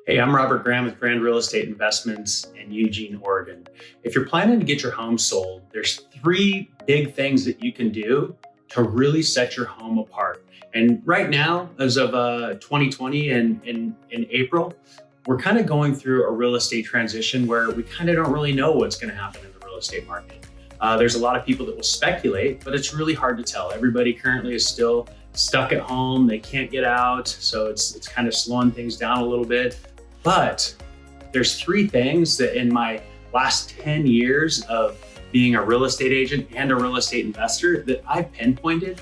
Hey, I'm Robert Graham with Grand Real Estate Investments in Eugene, Oregon. If you're planning to get your home sold, there's three big things that you can do to really set your home apart. And right now, as of 2020 and in April, we're kind of going through a real estate transition where we kind of don't really know what's going to happen in the real estate market. There's a lot of people that will speculate, but it's really hard to tell. Everybody currently is still stuck at home. They can't get out. So it's kind of slowing things down a little bit. But there's three things that in my last 10 years of being a real estate agent and a real estate investor that I've pinpointed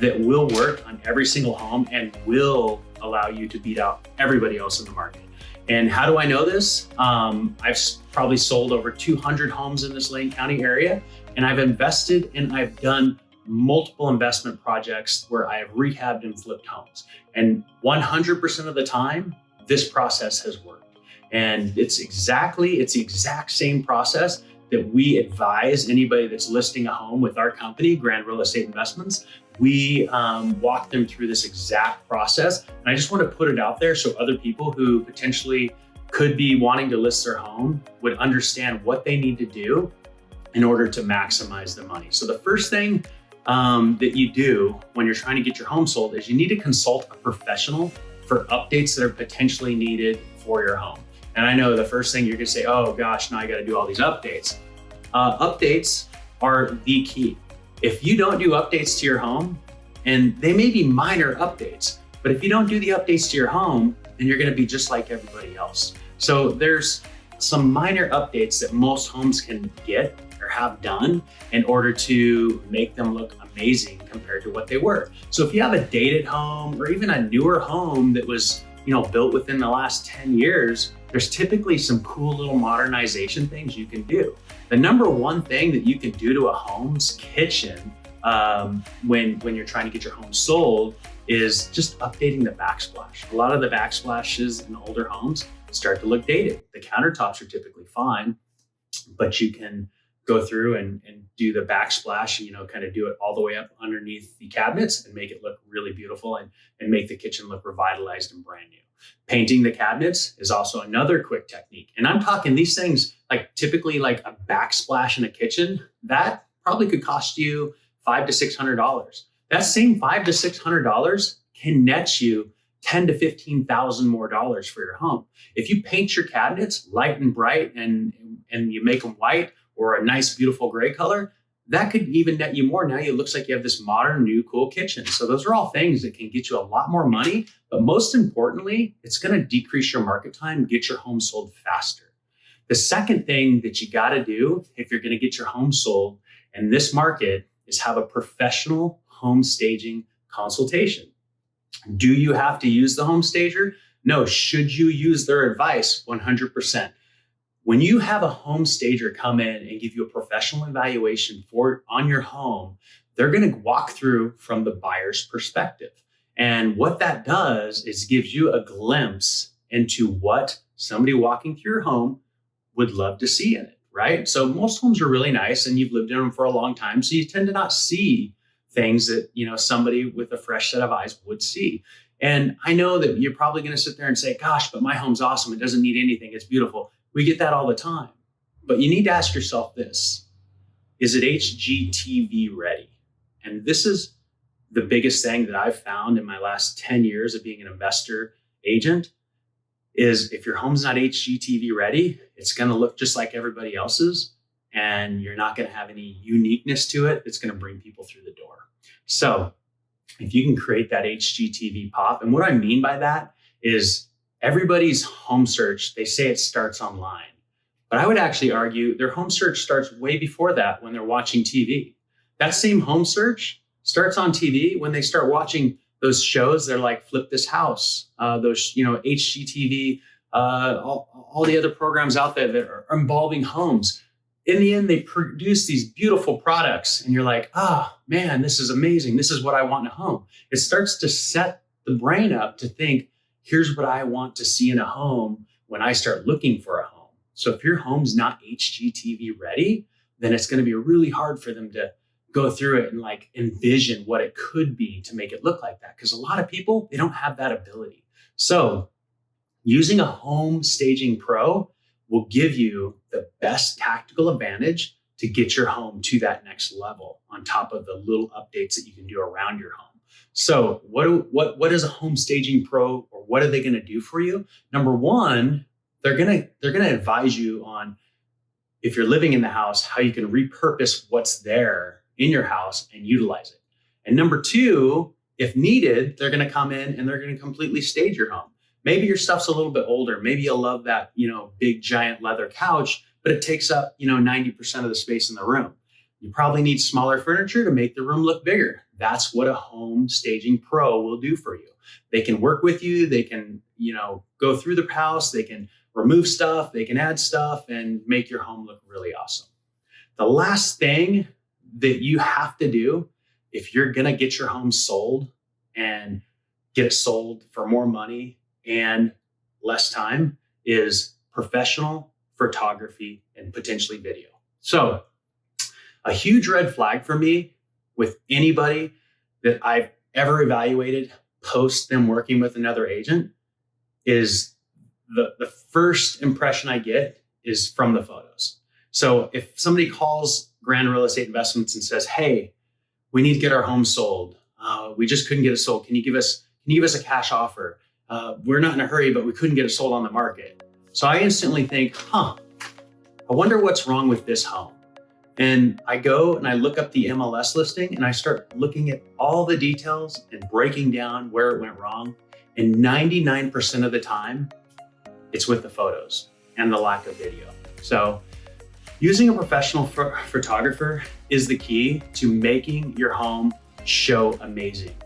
that will work on every single home and will allow you to beat out everybody else in the market. And how do I know this? I've probably sold over 200 homes in this Lane County area, and I've invested and I've done multiple investment projects where I have rehabbed and flipped homes. And 100% of the time, this process has worked. And it's the exact same process that we advise anybody that's listing a home with our company, Grand Real Estate Investments. We walk them through this exact process. And I just want to put it out there so other people who potentially could be wanting to list their home would understand what they need to do in order to maximize the money. So the first thing that you do when you're trying to get your home sold is you need to consult a professional for updates that are potentially needed for your home. And I know the first thing you're gonna say, oh gosh, now I gotta do all these updates. Updates are the key. If you don't do updates to your home, and they may be minor updates, but if you don't do the updates to your home, then you're gonna be just like everybody else. So there's some minor updates that most homes can get or have done in order to make them look amazing compared to what they were. So if you have a dated home or even a newer home that was, built within the last 10 years, there's typically some cool little modernization things you can do. The number one thing that you can do to a home's kitchen when you're trying to get your home sold is just updating the backsplash. A lot of the backsplashes in older homes start to look dated. The countertops are typically fine, but you can go through and do the backsplash, kind of do it all the way up underneath the cabinets and make it look really beautiful and make the kitchen look revitalized and brand new. Painting the cabinets is also another quick technique. And I'm talking these things like typically like a backsplash in a kitchen, that probably could cost you $500 to $600. That same $500 to $600 can net you $10,000 to $15,000 more dollars for your home. If you paint your cabinets light and bright and you make them white or a nice, beautiful gray color, that could even net you more. Now it looks like you have this modern, new, cool kitchen. So those are all things that can get you a lot more money. But most importantly, it's going to decrease your market time, get your home sold faster. The second thing that you got to do if you're going to get your home sold in this market is have a professional home staging consultation. Do you have to use the home stager? No. Should you use their advice? 100%. When you have a home stager come in and give you a professional evaluation on your home, they're going to walk through from the buyer's perspective. And what that does is gives you a glimpse into what somebody walking through your home would love to see in it, right? So most homes are really nice and you've lived in them for a long time. So you tend to not see things that, somebody with a fresh set of eyes would see. And I know that you're probably going to sit there and say, gosh, but my home's awesome. It doesn't need anything. It's beautiful. We get that all the time. But you need to ask yourself this: is it HGTV ready? And this is the biggest thing that I've found in my last 10 years of being an investor agent is if your home's not HGTV ready, it's going to look just like everybody else's and you're not going to have any uniqueness to it. It's going to bring people through the door. So if you can create that HGTV pop, and what I mean by that is everybody's home search, they say it starts online. But I would actually argue their home search starts way before that when they're watching TV. That same home search starts on TV when they start watching those shows. They're like Flip This House, those, HGTV, all the other programs out there that are involving homes. In the end, they produce these beautiful products and you're like, man, this is amazing. This is what I want in a home. It starts to set the brain up to think, here's what I want to see in a home when I start looking for a home. So if your home's not HGTV ready, then it's going to be really hard for them to go through it and like envision what it could be to make it look like that. Because a lot of people, they don't have that ability. So Using a home staging pro will give you the best tactical advantage to get your home to that next level on top of the little updates that you can do around your home. So what is a home staging pro, or what are they going to do for you? Number one, they're going to advise you on, if you're living in the house, how you can repurpose what's there in your house and utilize it. And number two, if needed, they're going to come in and they're going to completely stage your home. Maybe your stuff's a little bit older. Maybe you love that, big giant leather couch, but it takes up, 90% of the space in the room. You probably need smaller furniture to make the room look bigger. That's what a home staging pro will do for you. They can work with you. They can, go through the house. They can remove stuff. They can add stuff and make your home look really awesome. The last thing that you have to do if you're going to get your home sold and get it sold for more money and less time is professional photography and potentially video. So a huge red flag for me with anybody that I've ever evaluated post them working with another agent is the first impression I get is from the photos. So if somebody calls Grand Real Estate Investments and says, hey, we need to get our home sold. We just couldn't get it sold. Can you give us a cash offer? We're not in a hurry, but we couldn't get it sold on the market. So I instantly think, I wonder what's wrong with this home. And I go and I look up the MLS listing and I start looking at all the details and breaking down where it went wrong. And 99% of the time, it's with the photos and the lack of video. So using a professional photographer is the key to making your home show amazing.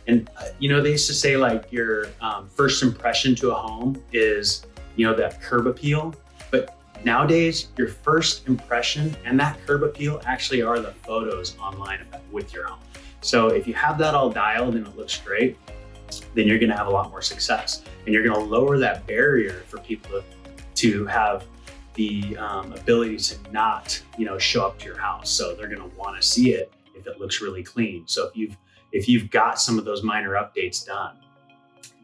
And, they used to say like your first impression to a home is, that curb appeal. But nowadays, your first impression and that curb appeal actually are the photos online with your home. So if you have that all dialed and it looks great, then you're going to have a lot more success. And you're going to lower that barrier for people to have the ability to not, show up to your house. So they're going to want to see it if it looks really clean. So if you've got some of those minor updates done,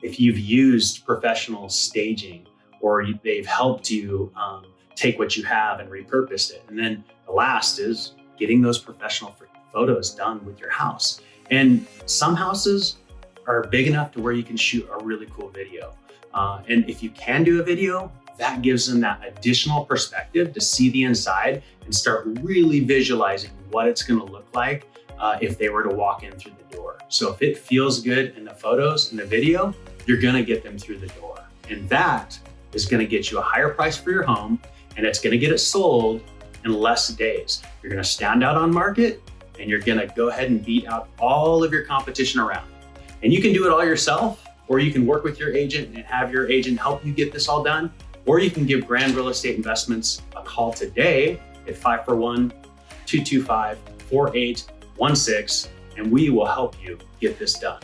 if you've used professional staging, or they've helped you take what you have and repurposed it. And then the last is getting those professional photos done with your house. And some houses are big enough to where you can shoot a really cool video. And if you can do a video, that gives them that additional perspective to see the inside and start really visualizing what it's going to look like if they were to walk in through the door. So if it feels good in the photos and the video, you're going to get them through the door. And that is going to get you a higher price for your home, and it's going to get it sold in less days. You're going to stand out on market, and you're going to go ahead and beat out all of your competition around. And you can do it all yourself, or you can work with your agent and have your agent help you get this all done, or you can give Grand Real Estate Investments a call today at 541-225-4816, and we will help you get this done.